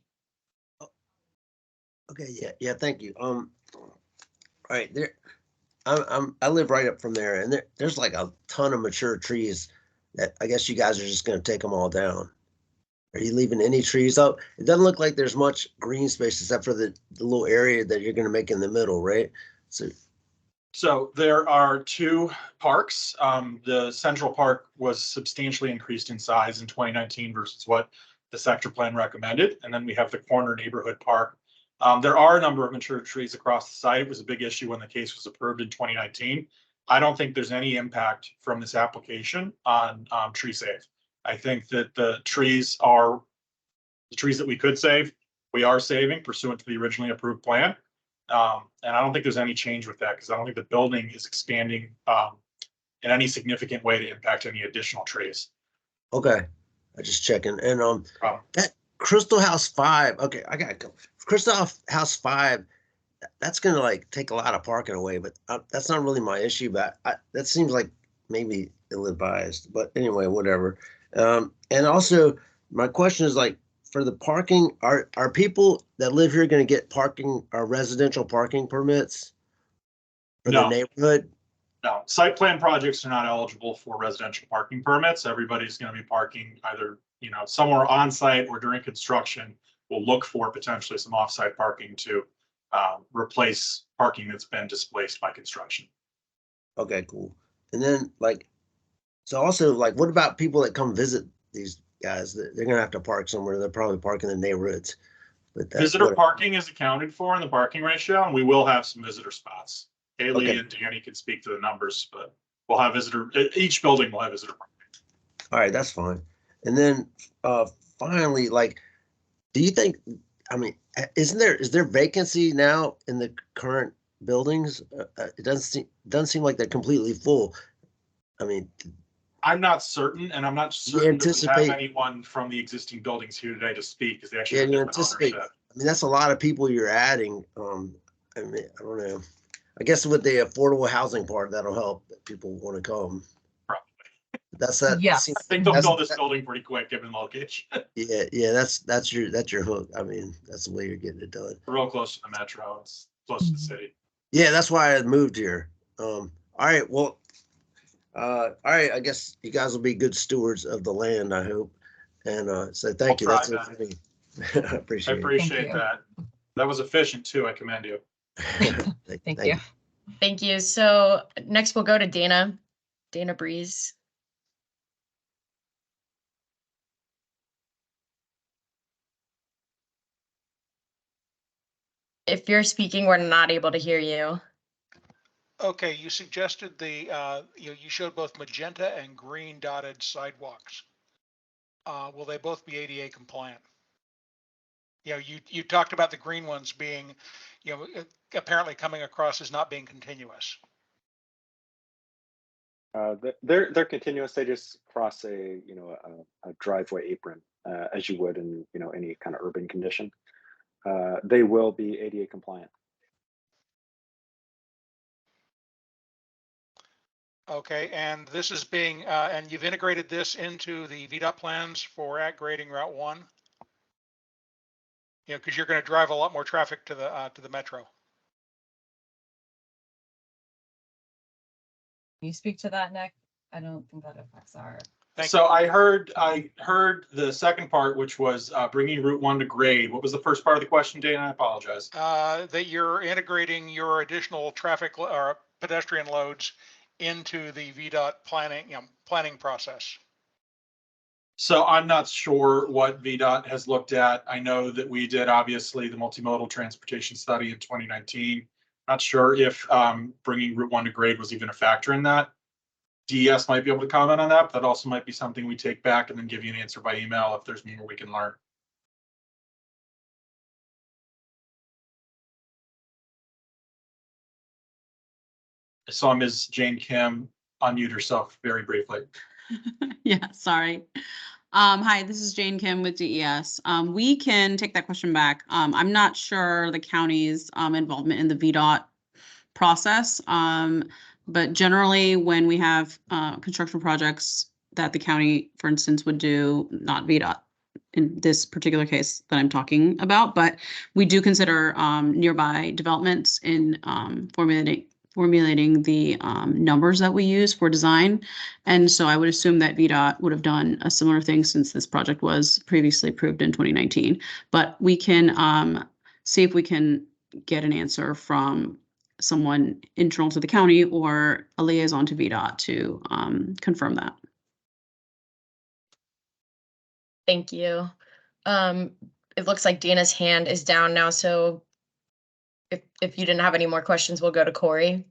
Okay, yeah, thank you. Right there, I live right up from there, and there's like a ton of mature trees that I guess you guys are just going to take them all down. Are you leaving any trees up? It doesn't look like there's much green space except for the little area that you're going to make in the middle, right? So there are two parks. The Central Park was substantially increased in size in 2019 versus what the sector plan recommended. And then we have the Corner Neighborhood Park. There are a number of mature trees across the site. It was a big issue when the case was approved in 2019. I don't think there's any impact from this application on tree save. I think that the trees that we could save, we are saving pursuant to the originally approved plan. And I don't think there's any change with that, because I don't think the building is expanding in any significant way to impact any additional trees. Okay, I just checking. And Crystal House 5. Okay, I gotta go. Crystal House 5. That's gonna like take a lot of parking away, but that's not really my issue. But that seems like maybe ill-advised. But anyway, whatever. And also, my question is like for the parking, are people that live here going to get parking or residential parking permits for their No, neighborhood? no. Site plan projects are not eligible for residential parking permits. Everybody's going to be parking either, somewhere on site or during construction. We'll look for potentially some off-site parking to replace parking that's been displaced by construction. Okay, cool. And then like, so also like, what about people that come visit these guys? They're gonna have to park somewhere. They're probably parking in the neighborhoods. But that Visitor what? parking is accounted for in the parking ratio, and we will have some visitor spots. Haley Okay. and Danny can speak to the numbers, but we'll have each building will have visitor parking. All right, that's fine. And then finally, like, do you think? I mean, is there vacancy now in the current buildings? It doesn't seem like they're completely full. I mean, I'm not certain, and I'm not you certain that we have anticipate? anyone from the existing buildings here today to speak, because they actually Yeah, have you different anticipate? ownership. I mean, that's a lot of people you're adding. I mean, I don't know. I guess with the affordable housing part, that'll help. People want to come. Probably. That's that. Yes. I think they'll That's fill this that, building pretty quick, given the location. yeah. That's your hook. I mean, that's the way you're getting it done. Real close to the metro. It's close to the city. Yeah, that's why I moved here. All right. Well, all right. I guess you guys will be good stewards of the land, I hope. And so thank you. I'll That's try it for that. me. I I appreciate appreciate you. that. That was efficient too. I commend you. it. Thank you. Thank you. So next we'll go to Dana Breeze. If you're speaking, we're not able to hear you. Okay, you suggested you showed both magenta and green dotted sidewalks. Will they both be ADA compliant? You talked about the green ones being, apparently coming across as not being continuous. They're continuous. They just cross a driveway apron as you would in any kind of urban condition. They will be ADA compliant. Okay, and this is being and you've integrated this into the VDOT plans for at-grading Route 1. Because you're going to drive a lot more traffic to the metro. Can you speak to that, Nick? I don't think that affects our. So I heard the second part, which was bringing Route 1 to grade. What was the first part of the question, Dana? I apologize. That you're integrating your additional traffic or pedestrian loads into the VDOT planning process. So I'm not sure what VDOT has looked at. I know that we did obviously the multimodal transportation study in 2019. Not sure if bringing Route 1 to grade was even a factor in that. DES might be able to comment on that, but that also might be something we take back and then give you an answer by email if there's more we can learn. I saw Ms. Jane Kim unmute herself very briefly. Yeah, sorry. Hi, this is Jane Kim with DES. We can take that question back. I'm not sure the county's involvement in the VDOT process. But generally when we have construction projects that the county, for instance, would do, not VDOT in this particular case that I'm talking about, but we do consider nearby developments in formulating the numbers that we use for design. And so I would assume that VDOT would have done a similar thing since this project was previously approved in 2019. But we can see if we can get an answer from someone internal to the county or a liaison to VDOT to confirm that. Thank you. It looks like Dana's hand is down now, so if you didn't have any more questions, we'll go to Corey.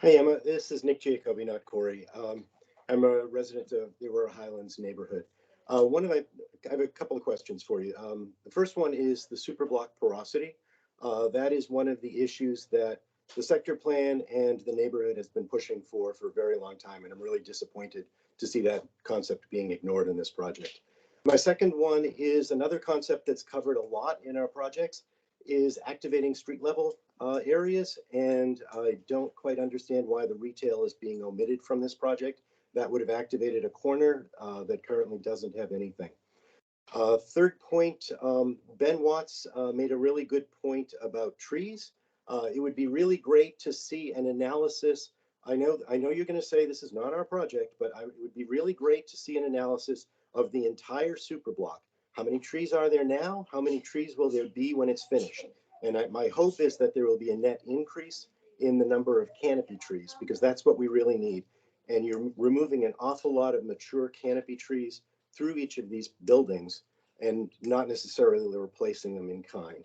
Hey, Emma, this is Nick Jacoby, not Corey. I'm a resident of the Aurora Highlands neighborhood. I have a couple of questions for you. The first one is the superblock porosity. That is one of the issues that the sector plan and the neighborhood has been pushing for a very long time, and I'm really disappointed to see that concept being ignored in this project. My second one is another concept that's covered a lot in our projects is activating street level areas. And I don't quite understand why the retail is being omitted from this project. That would have activated a corner that currently doesn't have anything. Third point, Ben Watts made a really good point about trees. It would be really great to see an analysis. I know you're going to say this is not our project, but it would be really great to see an analysis of the entire superblock. How many trees are there now? How many trees will there be when it's finished? And my hope is that there will be a net increase in the number of canopy trees, because that's what we really need. And you're removing an awful lot of mature canopy trees through each of these buildings and not necessarily replacing them in kind.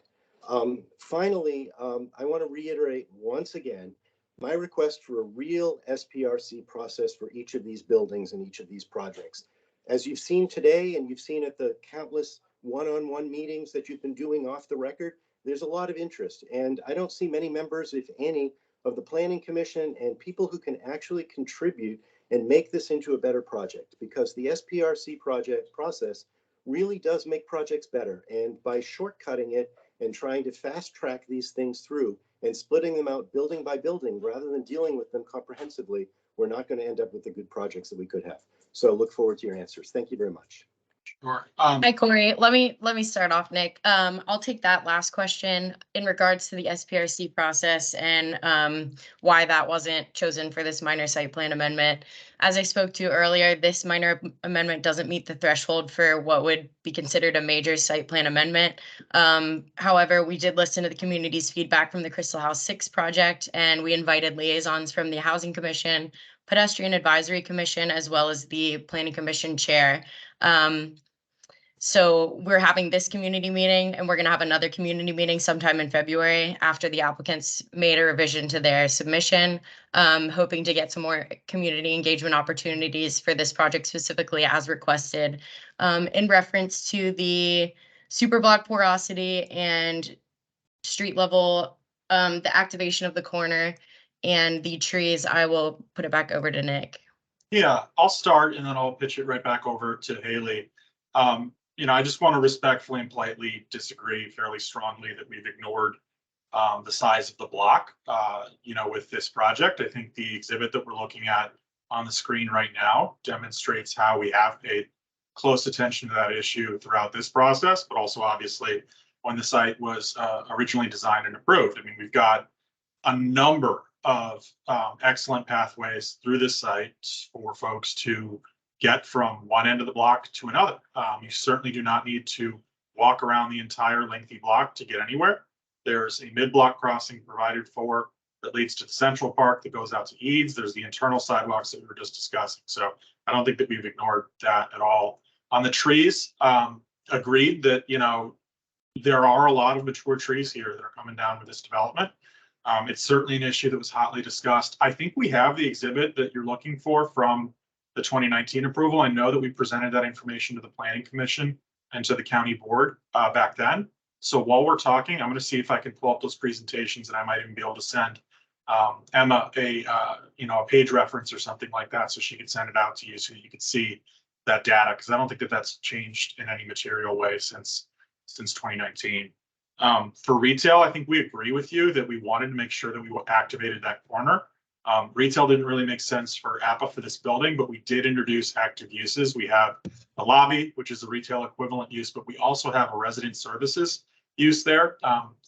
Finally, I want to reiterate once again my request for a real SPRC process for each of these buildings and each of these projects. As you've seen today, and you've seen at the countless one-on-one meetings that you've been doing off the record, there's a lot of interest. And I don't see many members, if any, of the Planning Commission and people who can actually contribute and make this into a better project, because the SPRC project process really does make projects better. And by shortcutting it and trying to fast track these things through and splitting them out building by building rather than dealing with them comprehensively, we're not going to end up with the good projects that we could have. So look forward to your answers. Thank you very much. Sure. Hi, Corey. Let me start off, Nick. I'll take that last question in regards to the SPRC process and why that wasn't chosen for this minor site plan amendment. As I spoke to earlier, this minor amendment doesn't meet the threshold for what would be considered a major site plan amendment. However, we did listen to the community's feedback from the Crystal House 6 project, and we invited liaisons from the Housing Commission, Pedestrian Advisory Commission, as well as the Planning Commission chair. So we're having this community meeting, and we're going to have another community meeting sometime in February after the applicants made a revision to their submission, hoping to get some more community engagement opportunities for this project specifically as requested. In reference to the superblock porosity and street level, the activation of the corner and the trees, I will put it back over to Nick. Yeah, I'll start and then I'll pitch it right back over to Haley. I just want to respectfully and politely disagree fairly strongly that we've ignored the size of the block, with this project. I think the exhibit that we're looking at on the screen right now demonstrates how we have paid close attention to that issue throughout this process, but also obviously when the site was originally designed and approved. I mean, we've got a number of excellent pathways through this site for folks to get from one end of the block to another. You certainly do not need to walk around the entire lengthy block to get anywhere. There's a mid-block crossing provided for that leads to the Central Park that goes out to Eads. There's the internal sidewalks that we were just discussing. So I don't think that we've ignored that at all. On the trees, agreed that, there are a lot of mature trees here that are coming down with this development. It's certainly an issue that was hotly discussed. I think we have the exhibit that you're looking for from the 2019 approval. I know that we presented that information to the Planning Commission and to the county board back then. So while we're talking, I'm going to see if I can pull up those presentations, and I might even be able to send Emma a page reference or something like that, so she could send it out to you so you could see that data, because I don't think that that's changed in any material way since 2019. For retail, I think we agree with you that we wanted to make sure that we activated that corner. Retail didn't really make sense for APA for this building, but we did introduce active uses. We have the lobby, which is the retail equivalent use, but we also have a resident services use there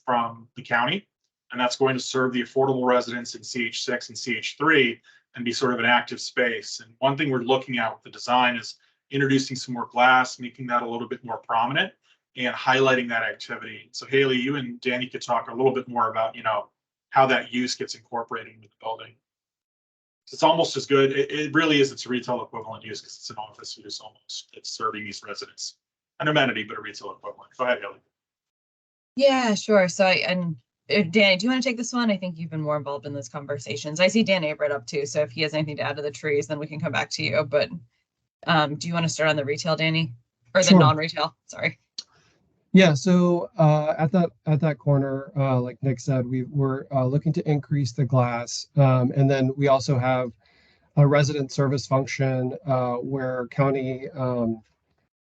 from the county, and that's going to serve the affordable residents in CH6 and CH3 and be sort of an active space. And one thing we're looking at with the design is introducing some more glass, making that a little bit more prominent and highlighting that activity. So Haley, you and Danny could talk a little bit more about, how that use gets incorporated into the building. It's almost as good. It really is. It's a retail equivalent use because it's an office use almost. It's serving these residents. An amenity, but a retail equivalent. Go ahead, Haley. Yeah, sure. So Danny, do you want to take this one? I think you've been more involved in those conversations. I see Dan Averett up too. So if he has anything to add to the trees, then we can come back to you. But do you want to start on the retail, Danny? Or the Sure. Non-retail? Sorry. Yeah, so at that corner, like Nick said, we're looking to increase the glass, and then we also have a resident service function where county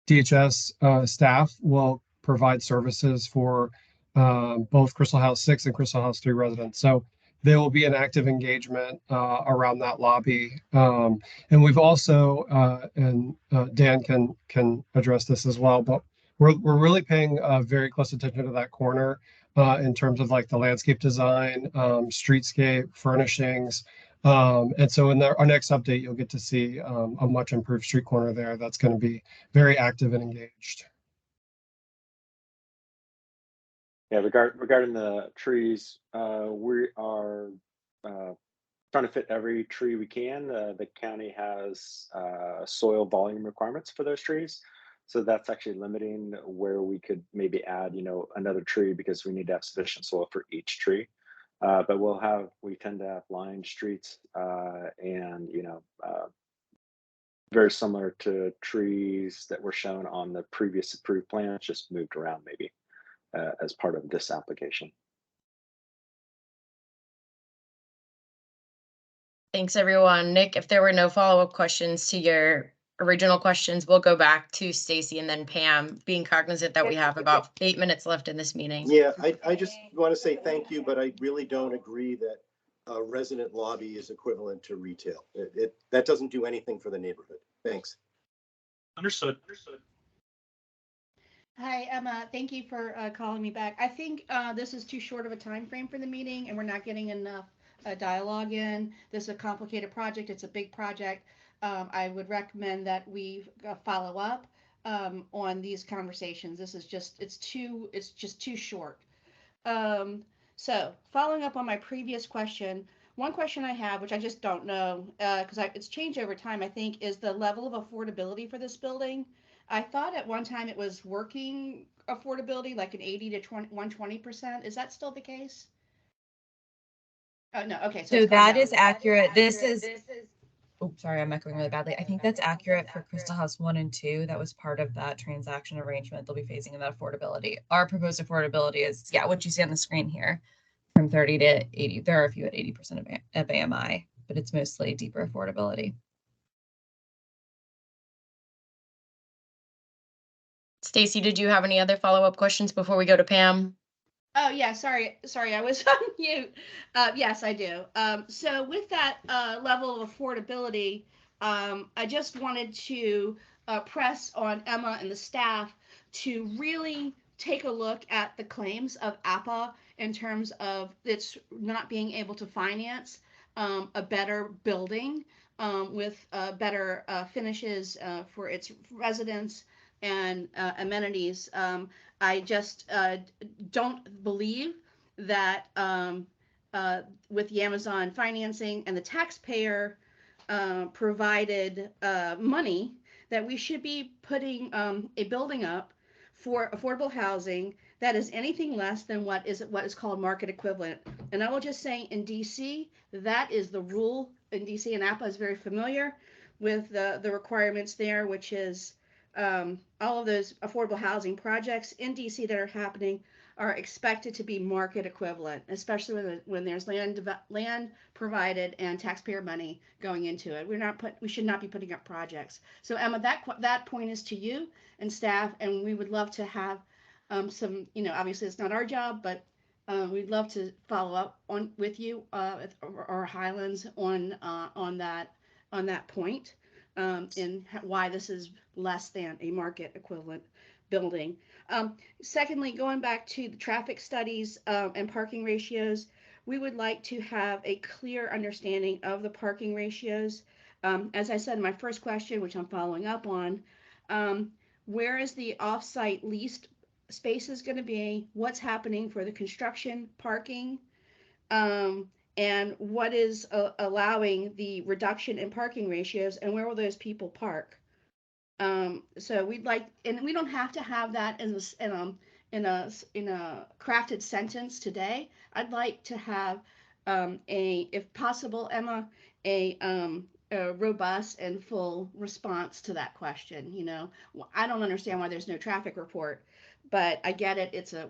DHS staff will provide services for both Crystal House 6 and Crystal House 3 residents. So there will be an active engagement around that lobby. And we've also, and Dan can address this as well, but we're really paying very close attention to that corner in terms of like the landscape design, streetscape, furnishings. And so in our next update, you'll get to see a much improved street corner there that's going to be very active and engaged. Yeah, regarding the trees, we are trying to fit every tree we can. The county has soil volume requirements for those trees. So that's actually limiting where we could maybe add, another tree because we need to have sufficient soil for each tree. But we tend to have lined streets and, very similar to trees that were shown on the previous approved plans, just moved around maybe as part of this application. Thanks, everyone. Nick, if there were no follow-up questions to your original questions, we'll go back to Stacy and then Pam, being cognizant that we have about 8 minutes left in this meeting. Yeah, I just want to say thank you, but I really don't agree that a resident lobby is equivalent to retail. That doesn't do anything for the neighborhood. Thanks. Understood. Hi, Emma. Thank you for calling me back. I think this is too short of a time frame for the meeting, and we're not getting enough dialogue in. This is a complicated project. It's a big project. I would recommend that we follow up on these conversations. This is just it's just too short. So following up on my previous question, one question I have, which I just don't know, because it's changed over time, I think, is the level of affordability for this building. I thought at one time it was working affordability, like an 80 to 120%. Is that still the case? Oh, no. Okay. So that is accurate. This is, oh, sorry, I'm echoing really badly. I think that's accurate for Crystal House 1 and 2. That was part of that transaction arrangement. They'll be phasing in that affordability. Our proposed affordability is, yeah, what you see on the screen here, from 30 to 80. There are a few at 80% of AMI, but it's mostly deeper affordability. Stacy, did you have any other follow-up questions before we go to Pam? Oh, yeah, sorry, I was on mute. Yes, I do. So with that level of affordability, I just wanted to press on Emma and the staff to really take a look at the claims of APA in terms of its not being able to finance a better building with better finishes for its residents and amenities. I just don't believe that with the Amazon financing and the taxpayer provided money, that we should be putting a building up for affordable housing that is anything less than what is called market equivalent. And I will just say in DC, that is the rule in DC, and APA is very familiar with the requirements there, which is all of those affordable housing projects in DC that are happening are expected to be market equivalent, especially when there's land provided and taxpayer money going into it. We should not be putting up projects. So Emma, that point is to you and staff, and we would love to have some, obviously it's not our job, but we'd love to follow up with you or Highlands on that point. In why this is less than a market equivalent building. Secondly, going back to the traffic studies and parking ratios, we would like to have a clear understanding of the parking ratios. As I said in my first question, which I'm following up on, where is the off-site leased spaces going to be? What's happening for the construction parking? And what is allowing the reduction in parking ratios, and where will those people park? So we'd like, and we don't have to have that in a crafted sentence today. I'd like to have if possible, Emma, a robust and full response to that question. I don't understand why there's no traffic report, but I get it. It's a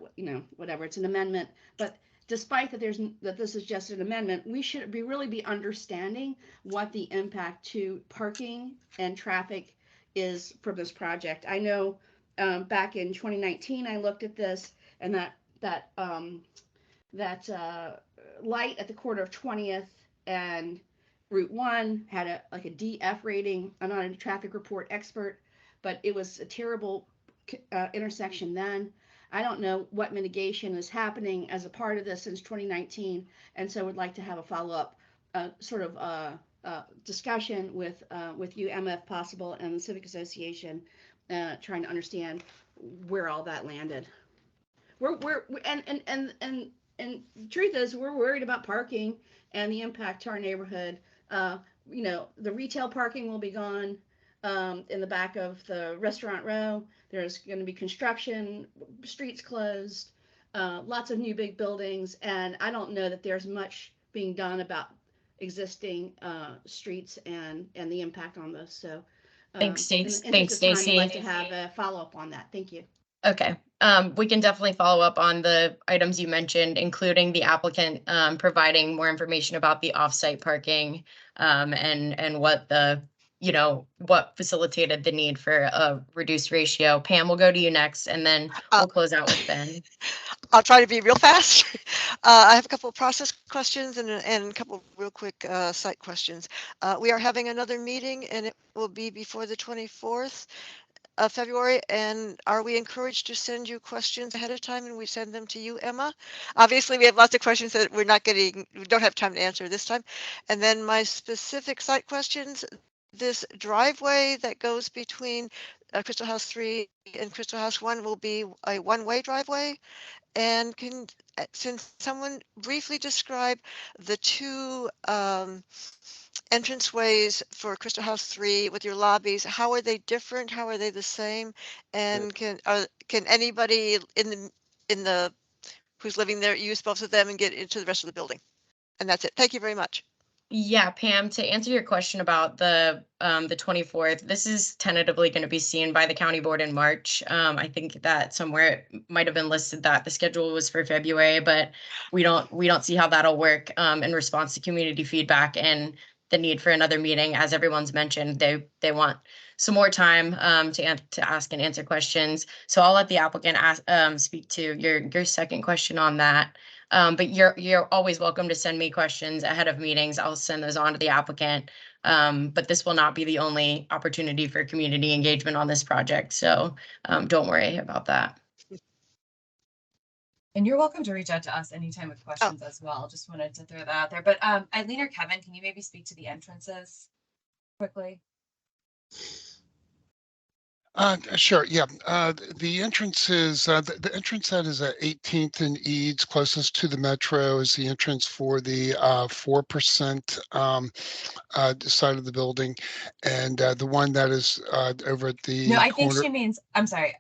whatever. It's an amendment, but despite that this is just an amendment, we should really be understanding what the impact to parking and traffic is from this project. I know back in 2019 I looked at this, and that light at the corner of 20th and Route 1 had a DF rating. I'm not a traffic report expert, but it was a terrible intersection then. I don't know what mitigation is happening as a part of this since 2019, and so would like to have a follow-up sort of discussion with you, Emma, if possible, and the Civic Association, trying to understand where all that landed. We're and the truth is we're worried about parking and the impact to our neighborhood. The retail parking will be gone in the back of the restaurant row. There's going to be construction, streets closed, lots of new big buildings, and I don't know that there's much being done about existing streets and the impact on those. So, Thanks, in the Stacy. interest of time, I'd like to have a follow up on that. Thank you. Okay, we can definitely follow up on the items you mentioned, including the applicant providing more information about the off-site parking and what what facilitated the need for a reduced ratio. Pam, we'll go to you next, and then we'll close out with Ben. I'll try to be real fast. I have a couple of process questions and a couple of real quick site questions. We are having another meeting, and it will be before the 24th of February. And are we encouraged to send you questions ahead of time, and we send them to you, Emma? Obviously, we have lots of questions that we don't have time to answer this time. And then my specific site questions. This driveway that goes between Crystal House 3 and Crystal House 1 will be a one-way driveway. And can someone briefly describe the two entranceways for Crystal House 3 with your lobbies? How are they different? How are they the same? And can anybody in the who's living there use both of them and get into the rest of the building? And that's it. Thank you very much. Yeah, Pam, to answer your question about the 24th, this is tentatively going to be seen by the county board in March. I think that somewhere it might have been listed that the schedule was for February, but we don't see how that'll work in response to community feedback and the need for another meeting. As everyone's mentioned, they want some more time to ask and answer questions. So I'll let the applicant speak to your second question on that. But you're always welcome to send me questions ahead of meetings. I'll send those on to the applicant. But this will not be the only opportunity for community engagement on this project. So don't worry about that. And you're welcome to reach out to us anytime with questions as well. Just wanted to throw that out there. But Eileen or Kevin, can you maybe speak to the entrances quickly? Sure. Yeah. The entrance is the entrance that is at 18th and Eads, closest to the metro, is the entrance for the 4% side of the building, and the one that is over at the No, I think corner. she means. I'm sorry.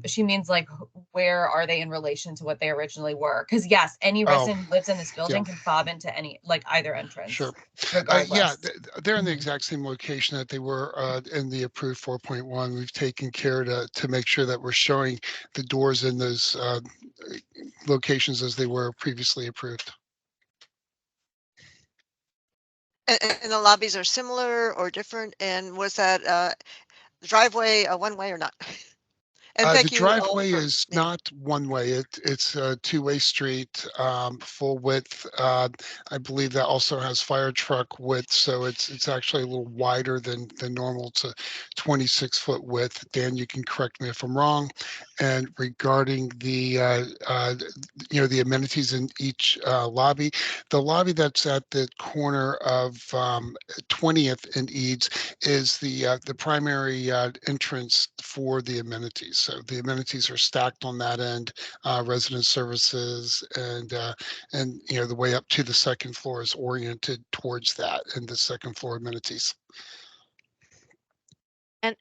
She means like where are they in relation to what they originally were? Because yes, any resident who lives in this building can fob into any either entrance. Sure. Regardless. They're in the exact same location that they were in the approved 4.1. We've taken care to make sure that we're showing the doors in those locations as they were previously approved. And the lobbies are similar or different? And was that driveway a one-way or not? And thank the you all driveway for- is not one way. It's a two-way street, full width. I believe that also has fire truck width, so it's actually a little wider than normal. It's a 26-foot width. Dan, you can correct me if I'm wrong. And regarding the the amenities in each lobby, the lobby that's at the corner of 20th and Eads is the primary entrance for the amenities. So the amenities are stacked on that end, resident services, and the way up to the second floor is oriented towards that and the second floor amenities.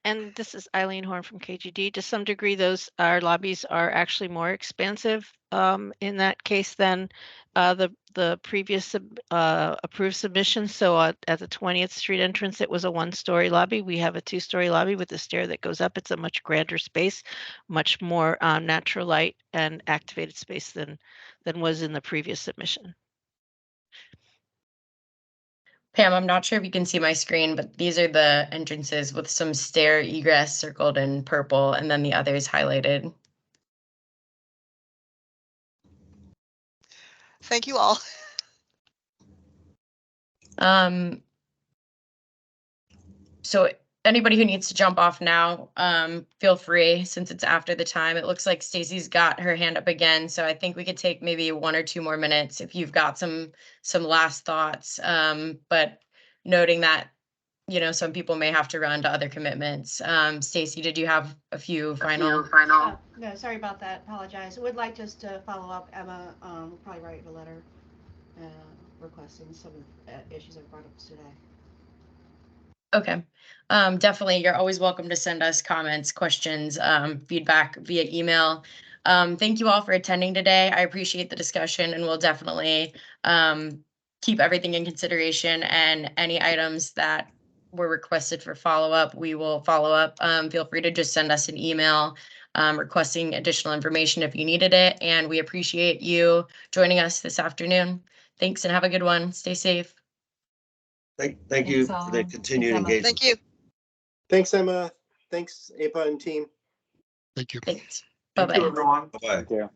And this is Eileen Horn from KGD. To some degree, our lobbies are actually more expansive in that case than the previous approved submission. So at the 20th Street entrance, it was a one-story lobby. We have a two-story lobby with a stair that goes up. It's a much grander space, much more natural light and activated space than was in the previous submission. Pam, I'm not sure if you can see my screen, but these are the entrances with some stair egress circled in purple and then the others highlighted. Thank you all. So anybody who needs to jump off now, feel free since it's after the time. It looks like Stacy's got her hand up again, so I think we could take maybe 1 or 2 more minutes if you've got some last thoughts. But noting that, you know, some people may have to run to other commitments. Stacy, did you have a few final? No, sorry about that. Apologize. Would like just to follow up. Emma will probably write a letter requesting some of the issues I brought up today. Okay. Definitely, you're always welcome to send us comments, questions, feedback via email. Thank you all for attending today. I appreciate the discussion, and we'll definitely keep everything in consideration, and any items that were requested for follow-up, we will follow up. Feel free to just send us an email requesting additional information if you needed it, and we appreciate you joining us this afternoon. Thanks, and have a good one. Stay safe. Thank you Thanks, for the all. continued Thanks, Emma. engagement. Thank you. Thanks, Emma. Thanks, APA and team. Thank you. Thanks. Thank you, Bye-bye. everyone. Bye-bye. Thank you.